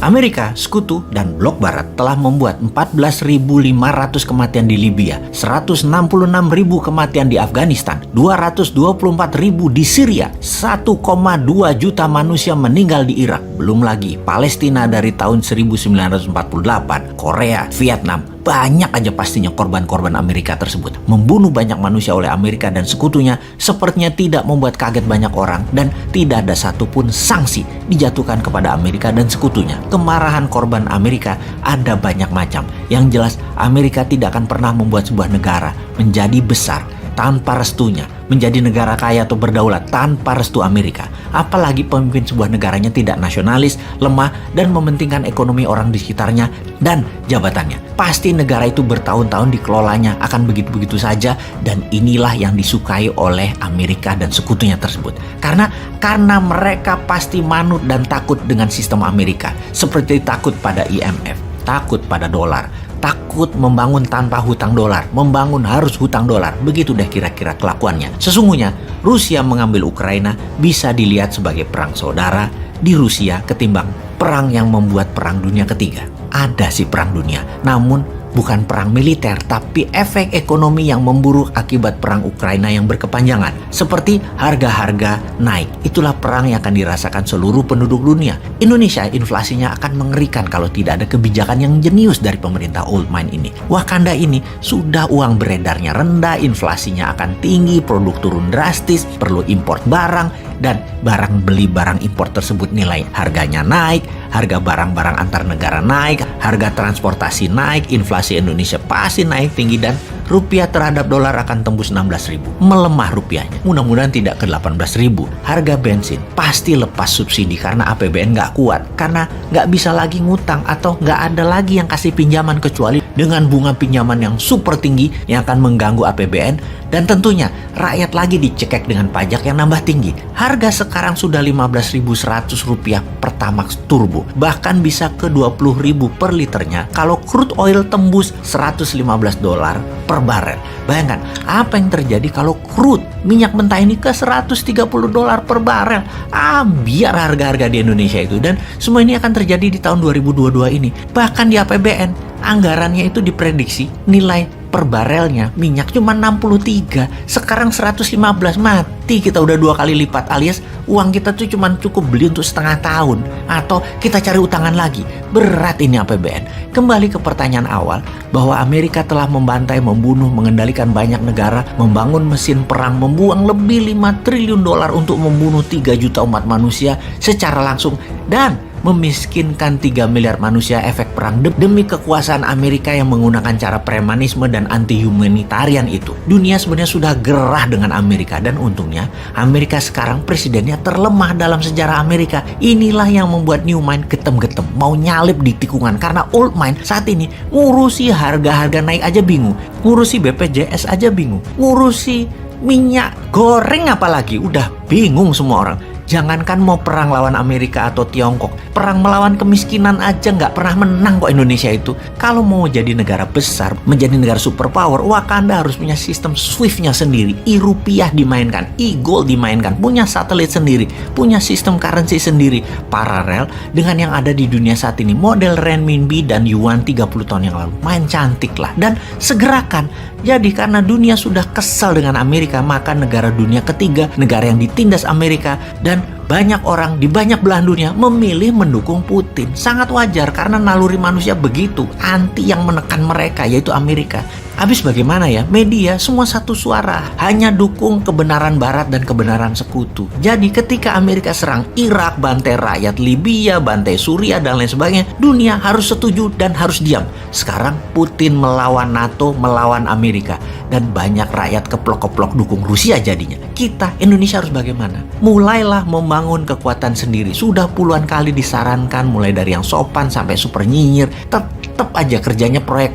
Amerika, Sekutu, dan Blok Barat telah membuat 14.500 kematian di Libya, 166.000 kematian di Afghanistan, 224.000 di Syria, 1,2 juta manusia meninggal di Irak. Belum lagi Palestina dari tahun 1948, Korea, Vietnam. Banyak aja pastinya korban-korban Amerika tersebut. Membunuh banyak manusia oleh Amerika dan sekutunya sepertinya tidak membuat kaget banyak orang, dan tidak ada satupun sanksi dijatuhkan kepada Amerika dan sekutunya. Kemarahan korban Amerika ada banyak macam. Yang jelas Amerika tidak akan pernah membuat sebuah negara menjadi besar tanpa restunya, menjadi negara kaya atau berdaulat tanpa restu Amerika. Apalagi pemimpin sebuah negaranya tidak nasionalis, lemah, dan mementingkan ekonomi orang di sekitarnya dan jabatannya. Pasti negara itu bertahun-tahun dikelolanya akan begitu-begitu saja, dan inilah yang disukai oleh Amerika dan sekutunya tersebut. Karena mereka pasti manut dan takut dengan sistem Amerika, seperti takut pada IMF, takut pada dolar, takut membangun tanpa hutang dolar, membangun harus hutang dolar. Begitu deh kira-kira kelakuannya. Sesungguhnya Rusia mengambil Ukraina bisa dilihat sebagai perang saudara di Rusia ketimbang perang yang membuat perang dunia ketiga. Ada sih perang dunia, namun bukan perang militer, tapi efek ekonomi yang memburuk akibat perang Ukraina yang berkepanjangan. Seperti harga-harga naik. Itulah perang yang akan dirasakan seluruh penduduk dunia. Indonesia inflasinya akan mengerikan kalau tidak ada kebijakan yang jenius dari pemerintah old mind ini. Wakanda ini sudah uang beredarnya rendah, inflasinya akan tinggi, produk turun drastis, perlu import barang, dan barang beli barang impor tersebut nilai harganya naik, harga barang-barang antar negara naik, harga transportasi naik, inflasi Indonesia pasti naik tinggi, dan rupiah terhadap dolar akan tembus 16.000. Melemah rupiahnya. Mudah-mudahan tidak ke 18.000. Harga bensin pasti lepas subsidi karena APBN nggak kuat. Karena nggak bisa lagi ngutang atau nggak ada lagi yang kasih pinjaman kecuali dengan bunga pinjaman yang super tinggi yang akan mengganggu APBN. Dan tentunya rakyat lagi dicekek dengan pajak yang nambah tinggi. Harga sekarang sudah 15.100 rupiah Pertamax Turbo. Bahkan bisa ke 20.000 per liternya kalau crude oil tembus 115 dolar per barel. Bayangkan apa yang terjadi kalau crude minyak mentah ini ke 130 dolar per barel. Biar harga-harga di Indonesia itu. Dan semua ini akan terjadi di tahun 2022 ini. Bahkan di APBN anggarannya itu diprediksi nilai per barelnya minyak cuma 63, sekarang 115. Mati kita udah 2 kali lipat, alias uang kita tuh cuma cukup beli untuk setengah tahun, atau kita cari utangan lagi. Berat ini APBN. Kembali ke pertanyaan awal bahwa Amerika telah membantai, membunuh, mengendalikan banyak negara, membangun mesin perang, membuang lebih 5 triliun dolar untuk membunuh 3 juta umat manusia secara langsung, dan memiskinkan 3 miliar manusia efek perang demi kekuasaan Amerika yang menggunakan cara premanisme dan anti-humanitarian itu. Dunia sebenarnya sudah gerah dengan Amerika, dan untungnya Amerika sekarang presidennya terlemah dalam sejarah Amerika. Inilah yang membuat new mind getem-getem, mau nyalip di tikungan, karena old mind saat ini ngurusi harga-harga naik aja bingung, ngurusi BPJS aja bingung, ngurusi minyak goreng apalagi udah bingung semua orang. Jangankan mau perang lawan Amerika atau Tiongkok, perang melawan kemiskinan aja nggak pernah menang kok Indonesia itu. Kalau mau jadi negara besar, menjadi negara superpower, Wakanda harus punya sistem SWIFT-nya sendiri, e-rupiah dimainkan, e-gold dimainkan, punya satelit sendiri, punya sistem currency sendiri, paralel dengan yang ada di dunia saat ini, model renminbi dan yuan 30 tahun yang lalu. Main cantik lah, dan segerakan. Jadi karena dunia sudah kesal dengan Amerika, maka negara dunia ketiga, negara yang ditindas Amerika, dan banyak orang di banyak belahan dunia memilih mendukung Putin. Sangat wajar karena naluri manusia begitu, anti yang menekan mereka, yaitu Amerika. Habis bagaimana ya? Media semua satu suara, hanya dukung kebenaran Barat dan kebenaran sekutu. Jadi ketika Amerika serang Irak, bantai rakyat Libya, bantai Suriah dan lain sebagainya, dunia harus setuju dan harus diam. Sekarang Putin melawan NATO, melawan Amerika, dan banyak rakyat keplok-keplok dukung Rusia jadinya. Kita, Indonesia harus bagaimana? Mulailah membangun kekuatan sendiri. Sudah puluhan kali disarankan, mulai dari yang sopan sampai super nyinyir, tetap aja kerjanya proyek.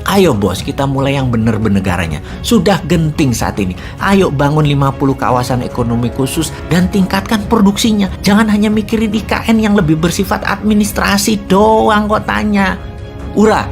Ayo bos, kita mulai yang bener bernegaranya. Sudah genting saat ini. Ayo bangun 50 kawasan ekonomi khusus dan tingkatkan produksinya. Jangan hanya mikirin IKN yang lebih bersifat administrasi doang kok tanya. Ura,